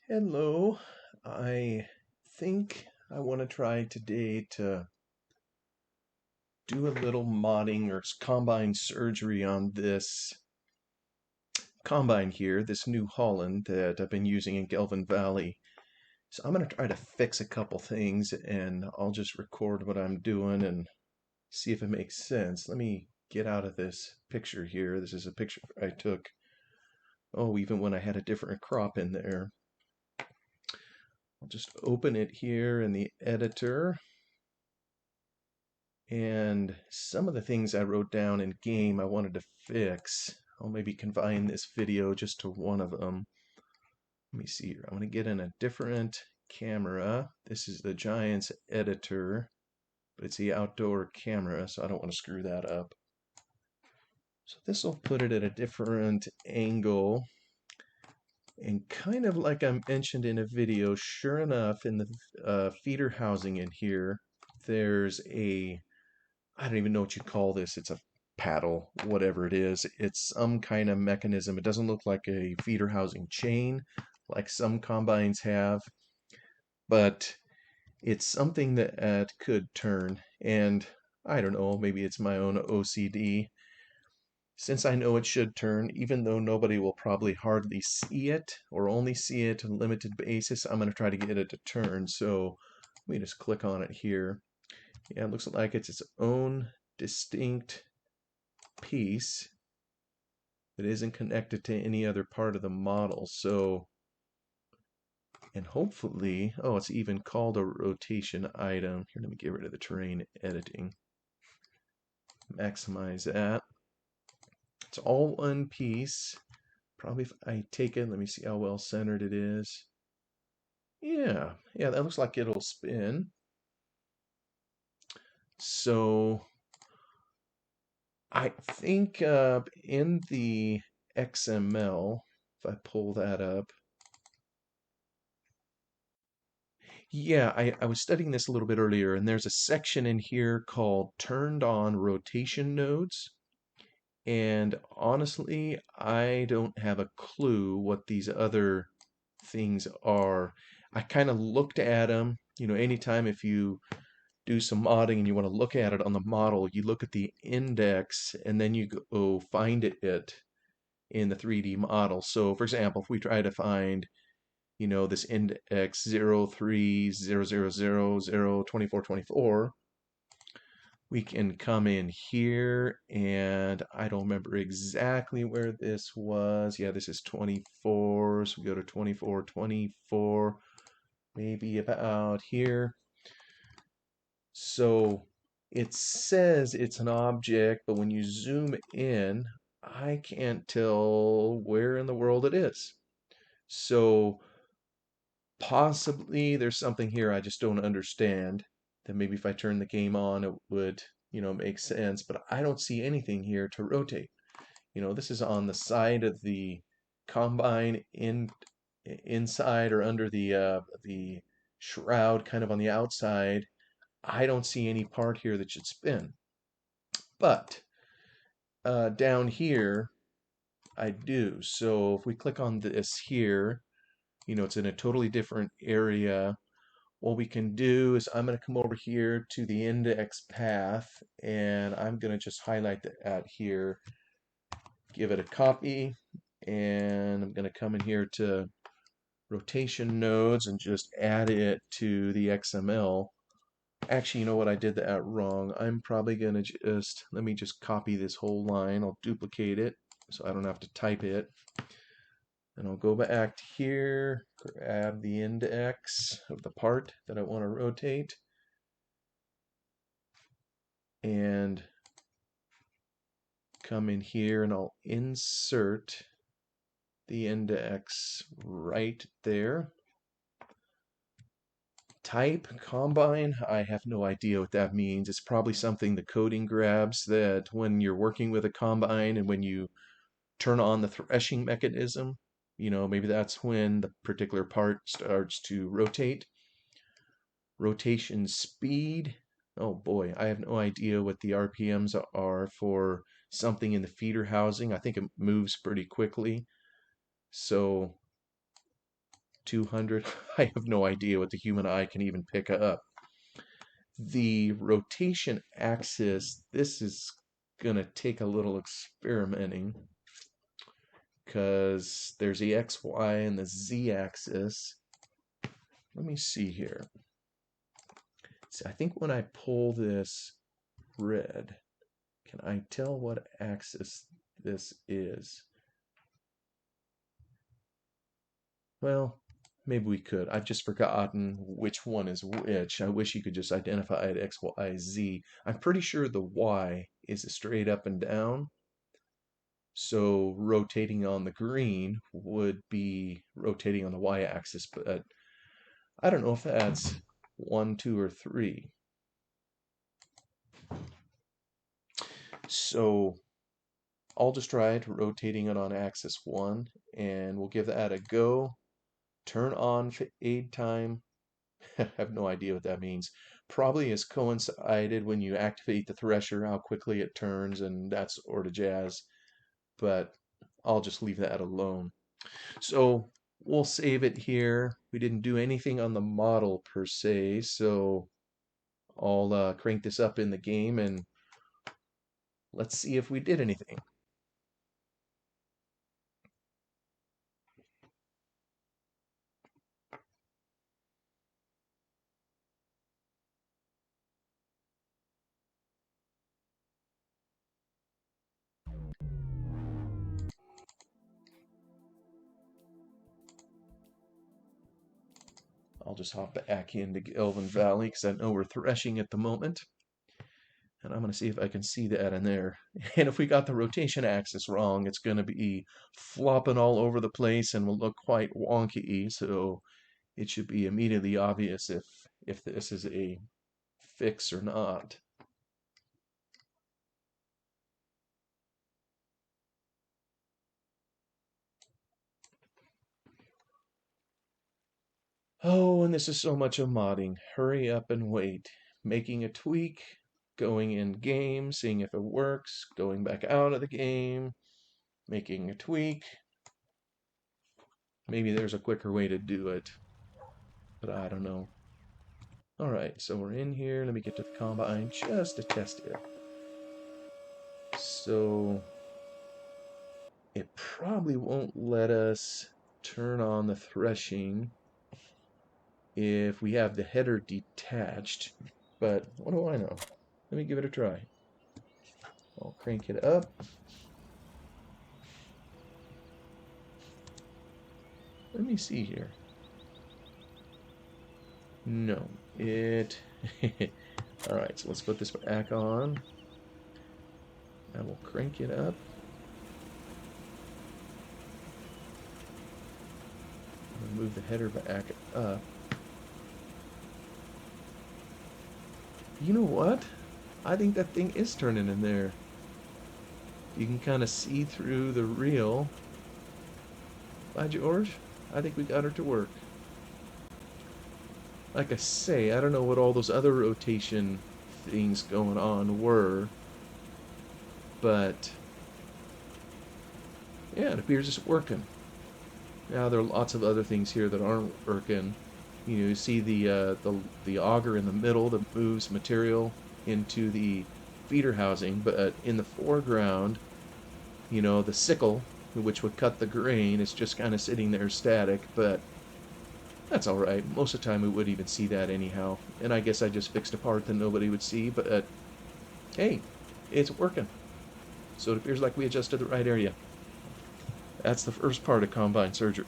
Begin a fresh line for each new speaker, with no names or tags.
Hello, I think I want to try today to do a little modding or combine surgery on this combine here, this New Holland that I've been using in Gelvin Valley. So I'm going to try to fix a couple things and I'll just record what I'm doing and see if it makes sense. Let me get out of this picture here. This is a picture I took, even when I had a different crop in there. I'll just open it here in the editor. And some of the things I wrote down in game I wanted to fix. I'll maybe confine this video just to one of them. Let me see here. I'm going to get in a different camera. This is the Giants editor, but it's the outdoor camera, so I don't want to screw that up. So this will put it at a different angle. And kind of like I mentioned in a video, sure enough, in the feeder housing in here, there's I don't even know what you call this. It's a paddle, whatever it is. It's some kind of mechanism. It doesn't look like a feeder housing chain like some combines have, but it's something that could turn. And I don't know, maybe it's my own OCD. Since I know it should turn, even though nobody will probably hardly see it or only see it on a limited basis, I'm going to try to get it to turn. So let me just click on it here. Yeah, it looks like it's its own distinct piece that isn't connected to any other part of the model. So, and hopefully, it's even called a rotation item. Here, let me get rid of the terrain editing. Maximize that. It's all one piece. Probably if I take it, let me see how well centered it is. Yeah, that looks like it'll spin. So I think in the XML, if I pull that up, yeah, I was studying this a little bit earlier, and there's a section in here called turned on rotation nodes. And honestly, I don't have a clue what these other things are. I kind of looked at them, anytime if you do some modding and you want to look at it on the model, you look at the index and then you go find it in the 3D model. So for example, if we try to find this index 03000002424, we can come in here and I don't remember exactly where this was. Yeah, this is 24, so we go to 24, 24, maybe about here. So it says it's an object, but when you zoom in, I can't tell where in the world it is. So possibly there's something here I just don't understand that maybe if I turn the game on it would make sense, but I don't see anything here to rotate. This is on the side of the combine inside or under the shroud, kind of on the outside. I don't see any part here that should spin, but down here I do. So if we click on this here, it's in a totally different area. What we can do is I'm going to come over here to the index path and I'm going to just highlight that here, give it a copy, and I'm going to come in here to rotation nodes and just add it to the XML. Actually, you know what? I did that wrong. I'm probably going to let me just copy this whole line. I'll duplicate it so I don't have to type it. And I'll go back to here, grab the index of the part that I want to rotate, and come in here and I'll insert the index right there. Type combine, I have no idea what that means. It's probably something the coding grabs that when you're working with a combine and when you turn on the threshing mechanism, maybe that's when the particular part starts to rotate. Rotation speed, oh boy, I have no idea what the RPMs are for something in the feeder housing. I think it moves pretty quickly. So 200. I have no idea what the human eye can even pick up. The rotation axis, this is gonna take a little experimenting because there's the X, Y, and the Z axis. Let me see here. See, I think when I pull this red, can I tell what axis this is? Well, maybe we could. I've just forgotten which one is which. I wish you could just identify it X, Y, Z. I'm pretty sure the Y is a straight up and down. So rotating on the green would be rotating on the y-axis, but I don't know if that's 1, 2, or 3. So I'll just try it, rotating it on axis 1, and we'll give that a go. Turn on fade time. I have no idea what that means. Probably has coincided when you activate the thresher, how quickly it turns, and that sort of jazz. But I'll just leave that alone. So we'll save it here. We didn't do anything on the model per se, so I'll crank this up in the game and let's see if we did anything. I'll just hop back into Elven Valley because I know we're threshing at the moment. And I'm going to see if I can see that in there. And if we got the rotation axis wrong, it's going to be flopping all over the place and will look quite wonky. So it should be immediately obvious if this is a fix or not. Oh, and this is so much of modding. Hurry up and wait. Making a tweak, going in game, seeing if it works, going back out of the game, making a tweak. Maybe there's a quicker way to do it, but I don't know. All right, so we're in here. Let me get to the combine just to test it. So it probably won't let us turn on the threshing if we have the header detached, but what do I know? Let me give it a try. I'll crank it up. Let me see here. No, it... Alright, so let's put this back on. I will crank it up. I'll move the header back up. You know what? I think that thing is turning in there. You can kind of see through the reel. By George, I think we got her to work. Like I say, I don't know what all those other rotation things going on were, but yeah, it appears it's working. Now there are lots of other things here that aren't working. You see the auger in the middle that moves material into the feeder housing, but in the foreground, the sickle, which would cut the grain, is just kind of sitting there static, but that's alright. Most of the time we wouldn't even see that anyhow. And I guess I just fixed a part that nobody would see, but hey, it's working. So it appears like we adjusted the right area. That's the first part of combine surgery.